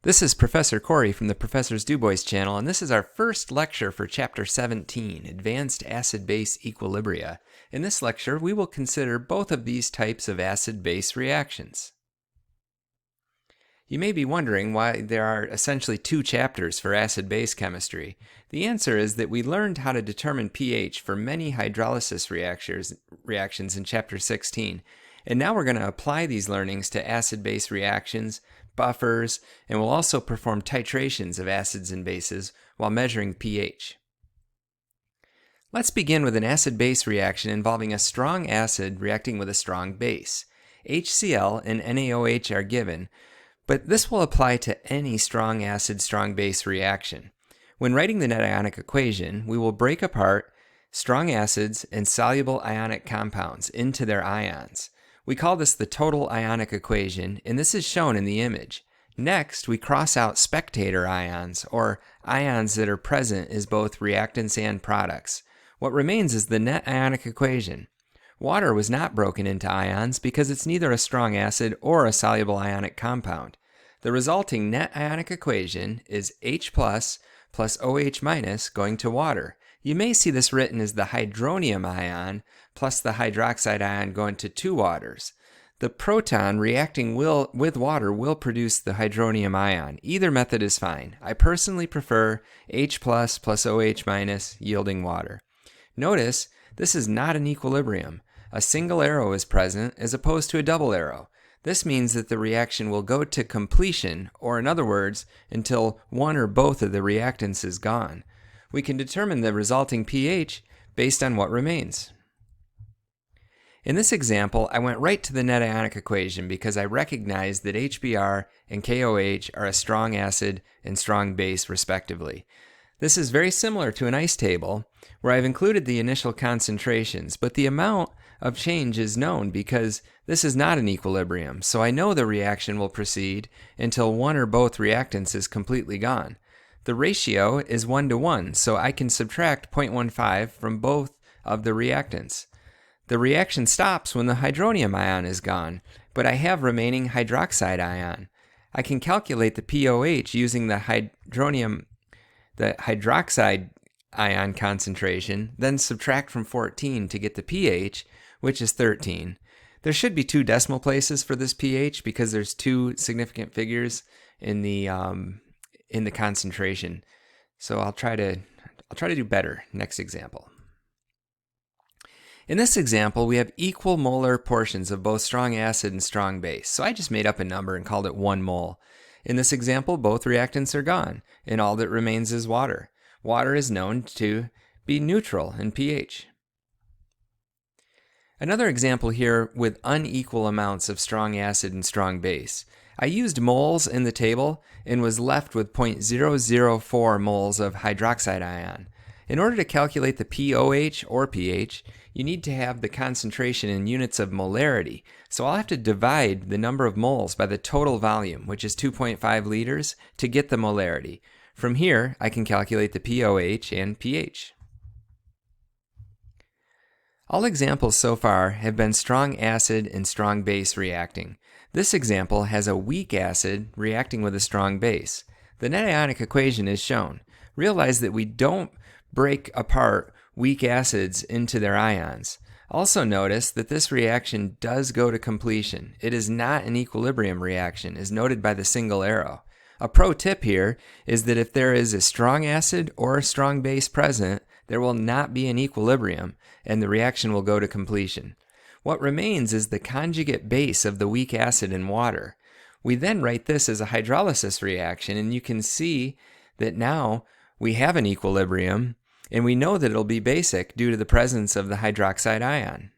This is Professor Corey from the Professor's DuBois channel, and this is our first lecture for Chapter 17, Advanced Acid-Base Equilibria. In this lecture, we will consider both of these types of acid-base reactions. You may be wondering why there are essentially two chapters for acid-base chemistry. The answer is that we learned how to determine pH for many hydrolysis reactions in Chapter 16, and now we're going to apply these learnings to acid-base reactions, buffers, and we'll also perform titrations of acids and bases while measuring pH. Let's begin with an acid-base reaction involving a strong acid reacting with a strong base. HCl and NaOH are given, but this will apply to any strong acid, strong base reaction. When writing the net ionic equation, we will break apart strong acids and soluble ionic compounds into their ions. We call this the total ionic equation, and this is shown in the image. Next, we cross out spectator ions, or ions that are present as both reactants and products. What remains is the net ionic equation. Water was not broken into ions because it's neither a strong acid or a soluble ionic compound. The resulting net ionic equation is H plus OH minus going to water. You may see this written as the hydronium ion plus the hydroxide ion going to two waters. The proton reacting with water will produce the hydronium ion. Either method is fine. I personally prefer H plus OH minus yielding water. Notice this is not an equilibrium. A single arrow is present as opposed to a double arrow. This means that the reaction will go to completion, or in other words, until one or both of the reactants is gone. We can determine the resulting pH based on what remains. In this example, I went right to the net ionic equation because I recognized that HBr and KOH are a strong acid and strong base respectively. This is very similar to an ice table where I've included the initial concentrations, but the amount of change is known because this is not an equilibrium, so I know the reaction will proceed until one or both reactants is completely gone. The ratio is 1:1, so I can subtract 0.15 from both of the reactants. The reaction stops when the hydronium ion is gone, but I have remaining hydroxide ion. I can calculate the pOH using the hydroxide ion concentration, then subtract from 14 to get the pH, which is 13. There should be two decimal places for this pH because there's two significant figures in the concentration. So I'll try to do better next example. In this example, we have equal molar portions of both strong acid and strong base. So I just made up a number and called it 1 mole. In this example, both reactants are gone, and all that remains is water. Water is known to be neutral in pH. Another example here with unequal amounts of strong acid and strong base. I used moles in the table and was left with 0.004 moles of hydroxide ion. In order to calculate the pOH or pH, you need to have the concentration in units of molarity. So I'll have to divide the number of moles by the total volume, which is 2.5 liters, to get the molarity. From here, I can calculate the pOH and pH. All examples so far have been strong acid and strong base reacting. This example has a weak acid reacting with a strong base. The net ionic equation is shown. Realize that we don't break apart weak acids into their ions. Also notice that this reaction does go to completion. It is not an equilibrium reaction, as noted by the single arrow. A pro tip here is that if there is a strong acid or a strong base present, there will not be an equilibrium, and the reaction will go to completion. What remains is the conjugate base of the weak acid in water. We then write this as a hydrolysis reaction, and you can see that now we have an equilibrium, and we know that it'll be basic due to the presence of the hydroxide ion.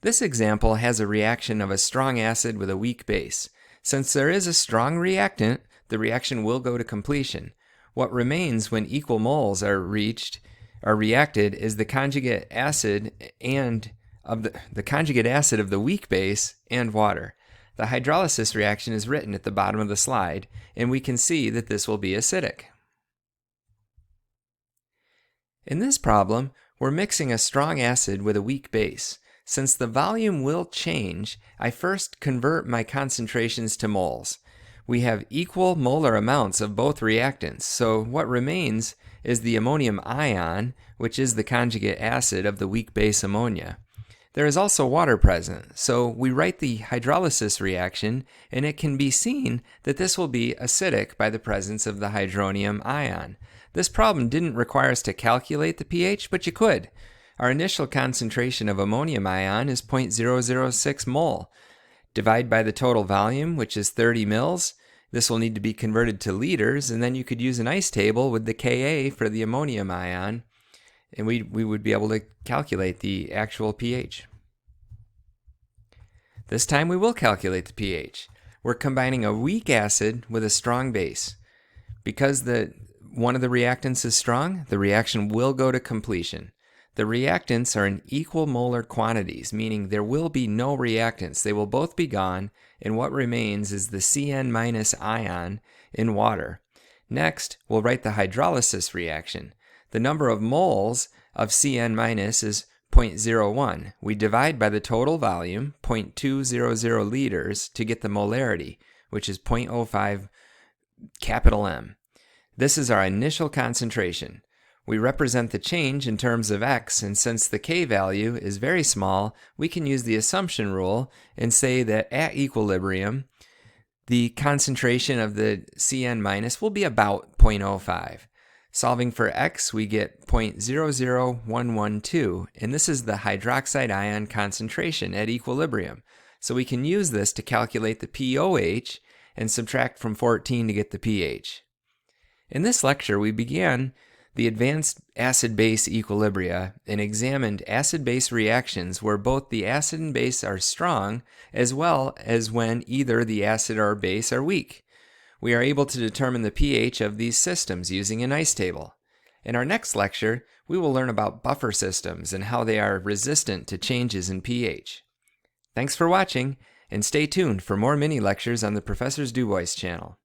This example has a reaction of a strong acid with a weak base. Since there is a strong reactant, the reaction will go to completion. What remains when equal moles are reacted is the conjugate acid of the weak base and water. The hydrolysis reaction is written at the bottom of the slide, and we can see that this will be acidic. In this problem, we're mixing a strong acid with a weak base. Since the volume will change, I first convert my concentrations to moles. We have equal molar amounts of both reactants, so what remains is the ammonium ion, which is the conjugate acid of the weak base ammonia. There is also water present, so we write the hydrolysis reaction, and it can be seen that this will be acidic by the presence of the hydronium ion. This problem didn't require us to calculate the pH, but you could. Our initial concentration of ammonium ion is 0.006 mole. Divide by the total volume, which is 30 mils. This will need to be converted to liters, and then you could use an ice table with the Ka for the ammonium ion, and we would be able to calculate the actual pH. This time we will calculate the pH. We're combining a weak acid with a strong base. Because one of the reactants is strong, the reaction will go to completion. The reactants are in equal molar quantities, meaning there will be no reactants. They will both be gone, and what remains is the Cn- ion in water. Next, we'll write the hydrolysis reaction. The number of moles of Cn- is 0.01. We divide by the total volume, 0.200 liters, to get the molarity, which is 0.05 capital M. This is our initial concentration. We represent the change in terms of x, and since the K value is very small, we can use the assumption rule and say that at equilibrium, the concentration of the Cn- will be about 0.05. Solving for x, we get 0.00112, and this is the hydroxide ion concentration at equilibrium. So we can use this to calculate the pOH and subtract from 14 to get the pH. In this lecture, we began the advanced acid-base equilibria and examined acid-base reactions where both the acid and base are strong, as well as when either the acid or base are weak. We are able to determine the pH of these systems using an ice table. In our next lecture, we will learn about buffer systems and how they are resistant to changes in pH. Thanks for watching, and stay tuned for more mini lectures on the Professor's DuBois channel.